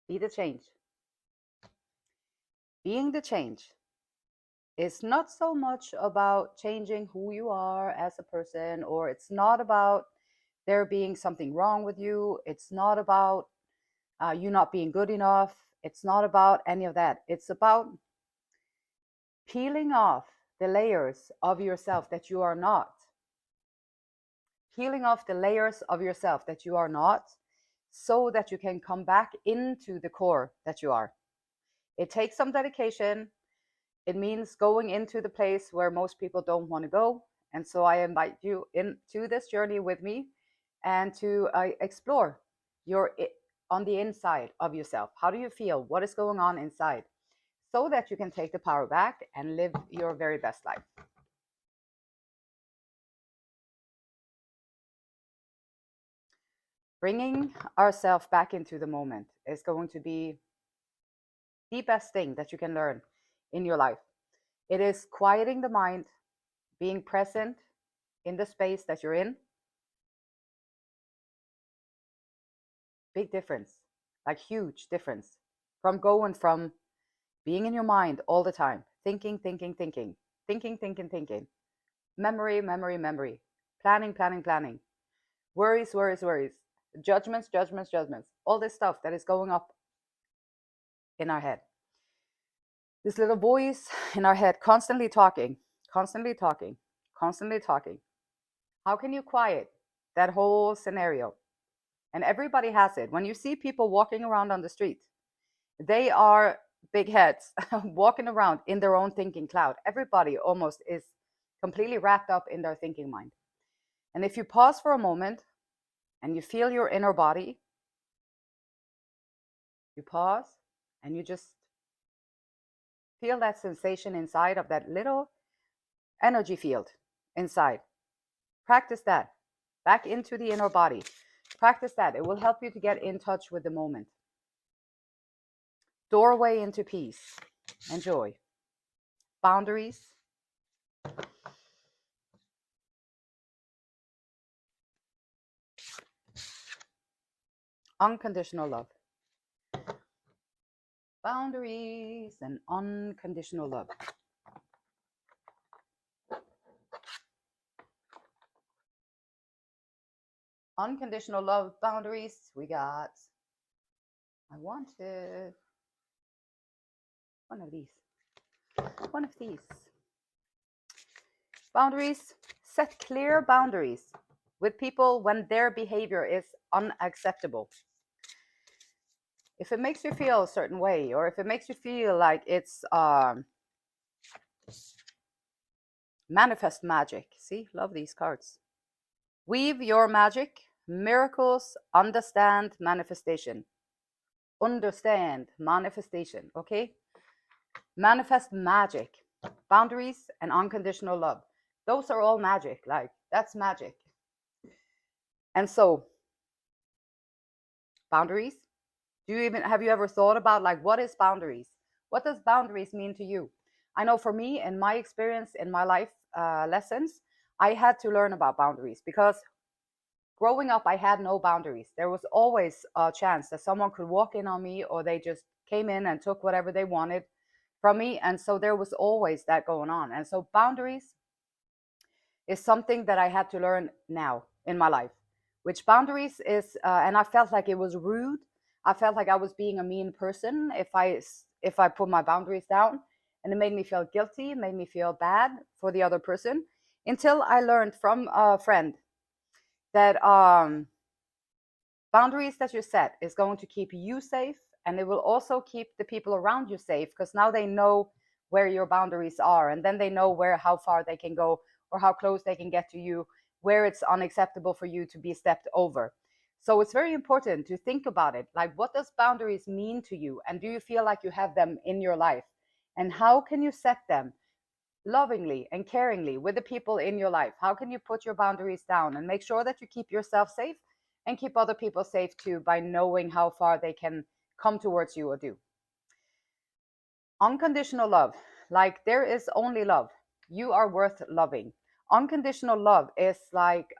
Be the change. Being the change is not so much about changing who you are as a person, or it's not about there being something wrong with you. It's not about you not being good enough. It's not about any of that. It's about peeling off the layers of yourself that you are not. Peeling off the layers of yourself that you are not, so that you can come back into the core that you are. It takes some dedication. It means going into the place where most people don't want to go. And so I invite you into this journey with me, and to explore your on the inside of yourself. How do you feel? What is going on inside? So that you can take the power back and live your very best life. Bringing ourselves back into the moment is going to be the best thing that you can learn in your life. It is quieting the mind, being present in the space that you're in. Big difference, like huge difference from going from being in your mind all the time, thinking, thinking, thinking, thinking, thinking, thinking, memory, memory, memory, planning, planning, planning, worries, worries, worries, judgments, judgments, judgments, all this stuff that is going up in our head. This little voice in our head constantly talking, constantly talking, constantly talking. How can you quiet that whole scenario? And everybody has it. When you see people walking around on the street, they are big heads walking around in their own thinking cloud. Everybody almost is completely wrapped up in their thinking mind. And if you pause for a moment and you feel your inner body, you pause and you just feel that sensation inside of that little energy field inside. Practice that. Back into the inner body. Practice that. It will help you to get in touch with the moment. Doorway into peace and joy. Boundaries. Unconditional love. Boundaries and unconditional love. Unconditional love, boundaries. We got, I wanted one of these. One of these. Boundaries. Set clear boundaries with people when their behavior is unacceptable. If it makes you feel a certain way, or if it makes you feel like it's manifest magic. See, love these cards. Weave your magic, miracles, understand manifestation. Understand manifestation, okay? Manifest magic, boundaries, and unconditional love. Those are all magic. Like, that's magic. And so, boundaries. Have you ever thought about, like, what is boundaries? What does boundaries mean to you? I know for me, in my experience, in my life lessons, I had to learn about boundaries, because growing up, I had no boundaries. There was always a chance that someone could walk in on me, or they just came in and took whatever they wanted from me. And so there was always that going on. And so boundaries is something that I had to learn now in my life, which boundaries is, and I felt like it was rude. I felt like I was being a mean person if I put my boundaries down, and it made me feel guilty, it made me feel bad for the other person, until I learned from a friend that boundaries that you set is going to keep you safe, and it will also keep the people around you safe, because now they know where your boundaries are, and then they know how far they can go, or how close they can get to you, where it's unacceptable for you to be stepped over. So it's very important to think about it, like, what does boundaries mean to you, and do you feel like you have them in your life, and how can you set them lovingly and caringly with the people in your life? How can you put your boundaries down and make sure that you keep yourself safe and keep other people safe too, by knowing how far they can come towards you or do? Unconditional love, like, there is only love. You are worth loving. Unconditional love is like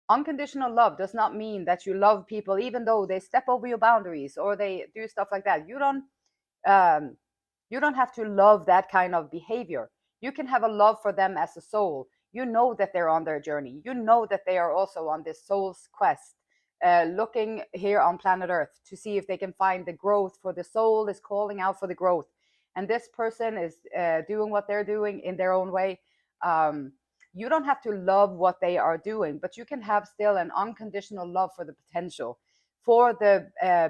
Unconditional love does not mean that you love people even though they step over your boundaries or they do stuff like that. Um, you don't have to love that kind of behavior. You can have a love for them as a soul. You know that they're on their journey. You know that they are also on this soul's quest, looking here on planet Earth to see if they can find the growth, for the soul is calling out for the growth. And this person is doing what they're doing in their own way. Um, you don't have to love what they are doing, but you can have still an unconditional love for the potential, for the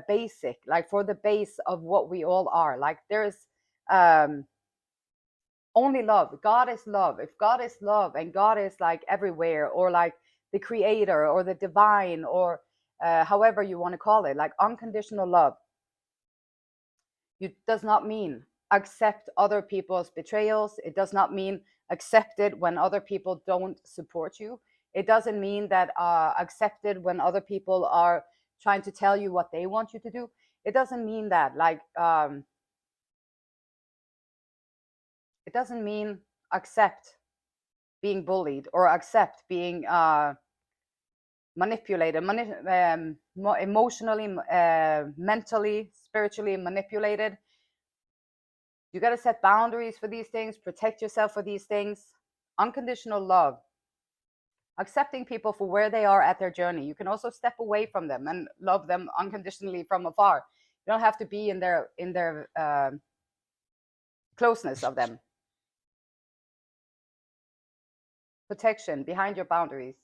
basic, like for the base of what we all are. Like there's um, only love. God is love. If God is love and God is like everywhere, or like the creator or the divine, or however you want to call it, like unconditional love, it does not mean accept other people's betrayals. It does not mean accept it when other people don't support you. It doesn't mean that accept it when other people are trying to tell you what they want you to do. It doesn't mean that. Like it doesn't mean accept being bullied or accept being manipulated, emotionally, mentally, spiritually manipulated. You got to set boundaries for these things, protect yourself for these things. Unconditional love, accepting people for where they are at their journey. You can also step away from them and love them unconditionally from afar. You don't have to be in their closeness of them. Protection behind your boundaries.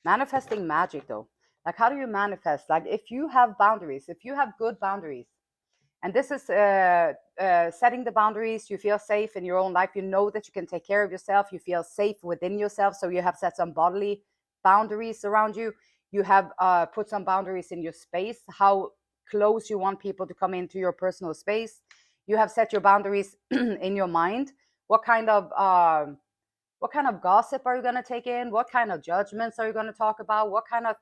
Manifesting magic, though. Like, how do you manifest? Like, if you have boundaries, if you have good boundaries, and this is setting the boundaries, you feel safe in your own life. You know that you can take care of yourself. You feel safe within yourself. So you have set some bodily boundaries around you. You have put some boundaries in your space, how close you want people to come into your personal space. You have set your boundaries in your mind. What kind of gossip are you going to take in? What kind of judgments are you going to talk about? What kind of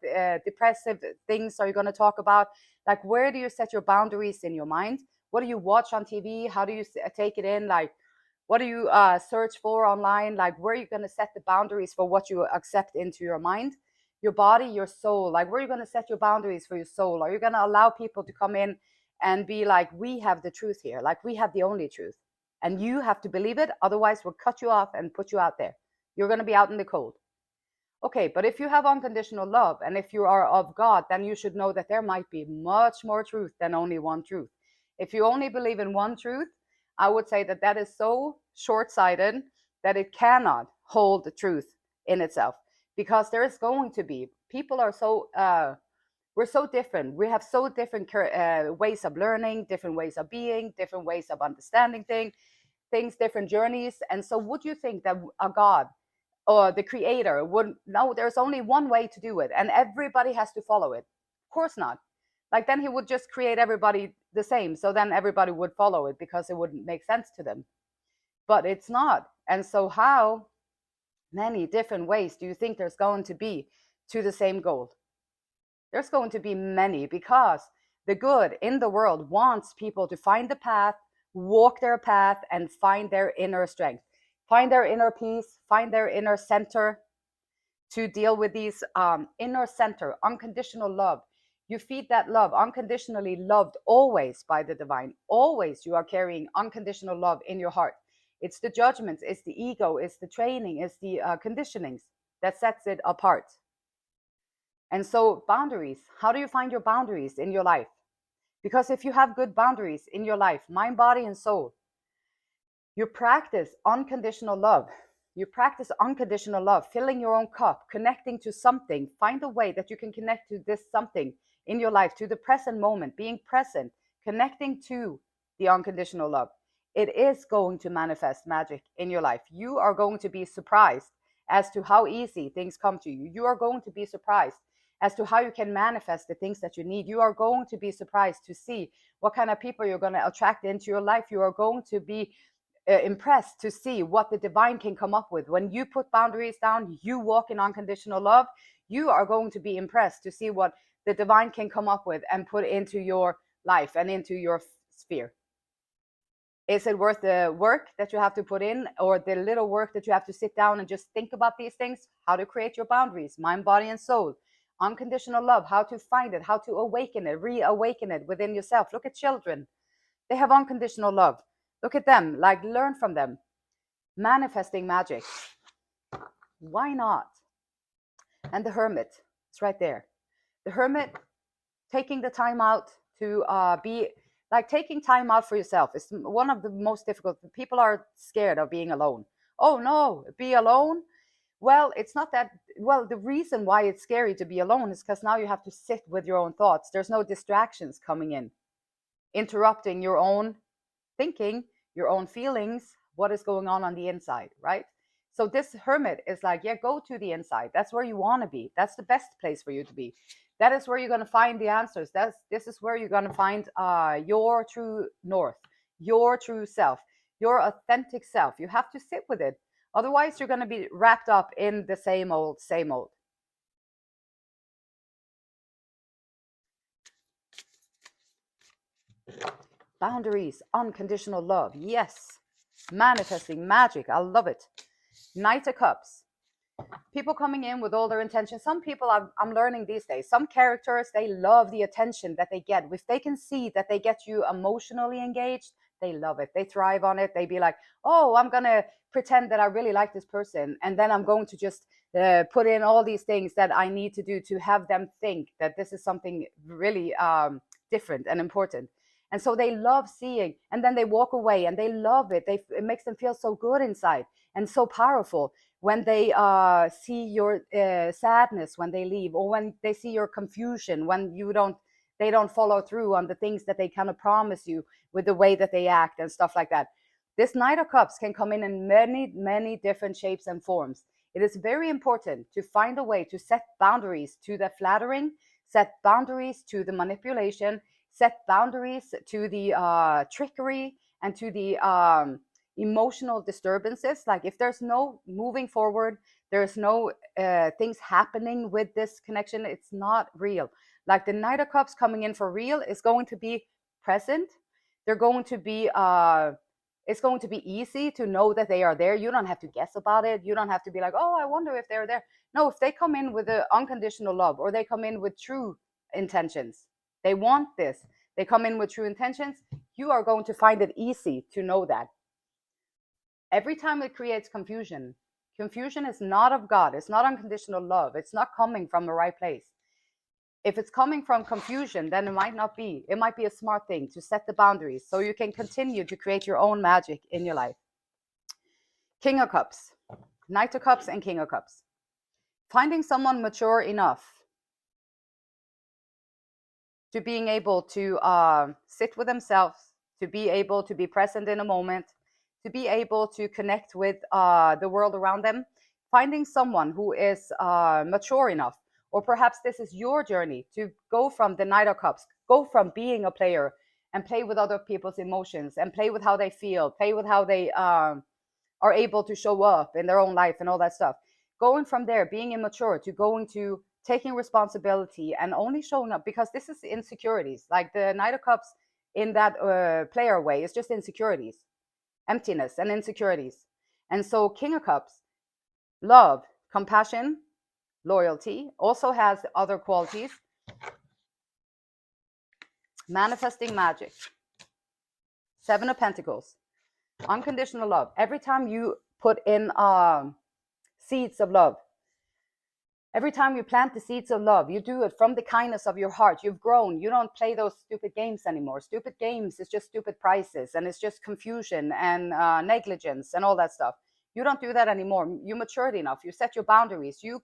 depressive things are you going to talk about? Like, where do you set your boundaries in your mind? What do you watch on TV? How do you take it in? Like, what do you search for online? Like, where are you going to set the boundaries for what you accept into your mind, your body, your soul? Like, where are you going to set your boundaries for your soul? Are you going to allow people to come in and be like, we have the truth here, like we have the only truth, and you have to believe it, otherwise we'll cut you off and put you out there. You're going to be out in the cold. Okay, but if you have unconditional love and if you are of God, then you should know that there might be much more truth than only one truth. If you only believe in one truth, I would say that that is so short-sighted that it cannot hold the truth in itself, because there is going to be, people are so we're so different. We have so different ways of learning, different ways of being, different ways of understanding things, different journeys. And so would you think that a God or the creator would no, there's only one way to do it and everybody has to follow it? Of course not. Like, then he would just create everybody the same, so then everybody would follow it because it wouldn't make sense to them. But it's not. And so how many different ways do you think there's going to be to the same goal? There's going to be many, because the good in the world wants people to find the path, walk their path, and find their inner strength, find their inner peace, find their inner center, to deal with these inner center, unconditional love. You feed that love, unconditionally loved always by the divine. Always you are carrying unconditional love in your heart. It's the judgments, it's the ego, it's the training, it's the conditionings that sets it apart. And so boundaries, how do you find your boundaries in your life? Because if you have good boundaries in your life, mind, body, and soul, you practice unconditional love. You practice unconditional love, filling your own cup, connecting to something. Find a way that you can connect to this something in your life, to the present moment, being present, connecting to the unconditional love. It is going to manifest magic in your life. You are going to be surprised as to how easy things come to you. You are going to be surprised as to how you can manifest the things that you need. You are going to be surprised to see what kind of people you're going to attract into your life. You are going to be impressed to see what the divine can come up with. When you put boundaries down, you walk in unconditional love, you are going to be impressed to see what the divine can come up with and put into your life and into your sphere? Is it worth the work that you have to put in, or the little work that you have to sit down and just think about these things? How to create your boundaries, mind, body, and soul. Unconditional love, how to find it, how to awaken it, reawaken it within yourself. Look at children. They have unconditional love. Look at them, like learn from them. Manifesting magic. Why not? And the hermit, it's right there. The hermit, taking the time out to be like taking time out for yourself is one of the most difficult. People are scared of being alone. Oh no, be alone. Well, it's not that. Well, the reason why it's scary to be alone is because now you have to sit with your own thoughts. There's no distractions coming in, interrupting your own thinking, your own feelings, what is going on the inside, right? So this hermit is like, yeah, go to the inside. That's where you want to be. That's the best place for you to be. That is where you're going to find the answers. This is where you're going to find your true north, your true self, your authentic self. You have to sit with it. Otherwise, you're going to be wrapped up in the same old, same old. Boundaries, unconditional love. Yes. Manifesting magic. I love it. Knight of Cups. People coming in with all their intentions. Some people, I'm learning these days, some characters, they love the attention that they get. If they can see that they get you emotionally engaged, they love it. They thrive on it. They be like, oh, I'm going to pretend that I really like this person. And then I'm going to just put in all these things that I need to do to have them think that this is something really different and important. And so they love seeing, and then they walk away and they love it. It makes them feel so good inside and so powerful when they see your sadness when they leave, or when they see your confusion when they don't follow through on the things that they kind of promise you with the way that they act and stuff like that. This Knight of Cups can come in many different shapes and forms. It is very important to find a way to set boundaries to the flattering, set boundaries to the manipulation, set boundaries to the trickery, and to the emotional disturbances. Like if there's no moving forward, there's no things happening with this connection, it's not real. Like the Knight of Cups coming in for real is going to be present. They're going to be it's going to be easy to know that they are there. You don't have to guess about it. You don't have to be like, oh, I wonder if they're there. No, if they come in with the unconditional love, or they come in with true intentions, they want this, they come in with true intentions, you are going to find it easy to know that. Every time it creates confusion, confusion is not of God. It's not unconditional love. It's not coming from the right place. If it's coming from confusion, then it might not be. It might be a smart thing to set the boundaries so you can continue to create your own magic in your life. King of Cups, Knight of Cups, and King of Cups. Finding someone mature enough to being able to sit with themselves, to be able to be present in a moment, to be able to connect with the world around them. Finding someone who is mature enough, or perhaps this is your journey to go from the Knight of Cups, go from being a player and play with other people's emotions and play with how they feel, play with how they are able to show up in their own life and all that stuff. Going from there, being immature, to going to taking responsibility and only showing up, because this is insecurities. Like the Knight of Cups in that player way is just insecurities, emptiness and insecurities. And so King of Cups, love, compassion, loyalty, also has other qualities. Manifesting magic. Seven of Pentacles, unconditional love. Every time you put in seeds of love, every time you plant the seeds of love, you do it from the kindness of your heart. You've grown. You don't play those stupid games anymore. Stupid games is just stupid prices, and it's just confusion and negligence and all that stuff. You don't do that anymore. You matured enough. You set your boundaries. You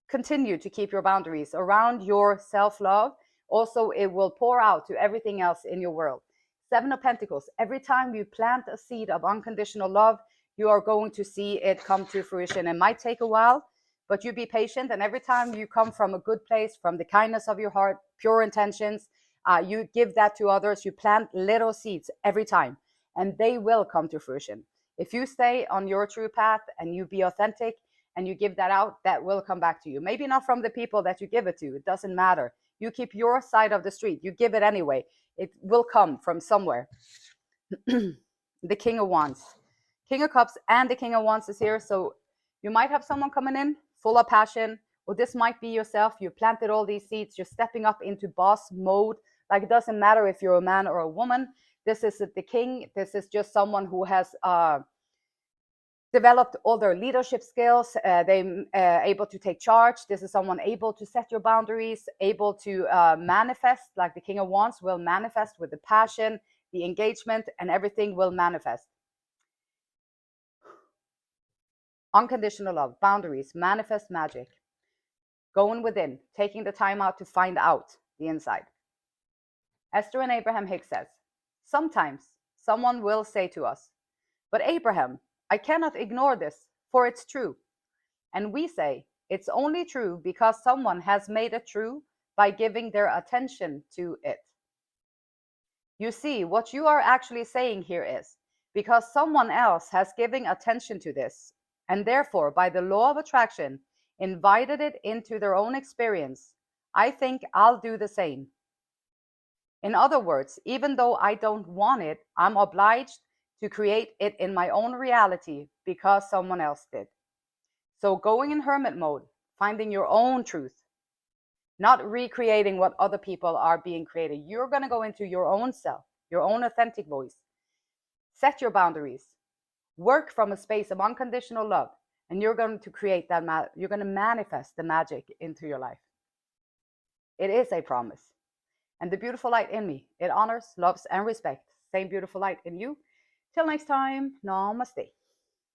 continue to keep your boundaries around your self-love. Also, it will pour out to everything else in your world. Seven of Pentacles. Every time you plant a seed of unconditional love, you are going to see it come to fruition. It might take a while, but you be patient. And every time you come from a good place, from the kindness of your heart, pure intentions, you give that to others. You plant little seeds every time, and they will come to fruition. If you stay on your true path and you be authentic and you give that out, that will come back to you. Maybe not from the people that you give it to. It doesn't matter. You keep your side of the street. You give it anyway. It will come from somewhere. The King of Wands. King of Cups and the King of Wands is here. So you might have someone coming in full of passion, or this might be yourself. You planted all these seeds. You're stepping up into boss mode. Like, it doesn't matter if you're a man or a woman. This is the king. This is just someone who has developed all their leadership skills. They able to take charge. This is someone able to set your boundaries, able to manifest. Like the King of Wands will manifest with the passion, the engagement, and everything will manifest. Unconditional love, boundaries, manifest magic. Going within, taking the time out to find out the inside. Esther and Abraham Hicks says, sometimes someone will say to us, but Abraham, I cannot ignore this, for it's true. And we say, it's only true because someone has made it true by giving their attention to it. You see, what you are actually saying here is, because someone else has given attention to this, and therefore, by the law of attraction, invited it into their own experience, I think I'll do the same. In other words, even though I don't want it, I'm obliged to create it in my own reality because someone else did. So going in hermit mode, finding your own truth, not recreating what other people are being created. You're going to go into your own self, your own authentic voice. Set your boundaries. Work from a space of unconditional love, and you're going to create that. You're going to manifest the magic into your life. It is a promise. And the beautiful light in me, it honors, loves, and respects. Same beautiful light in you. Till next time, namaste.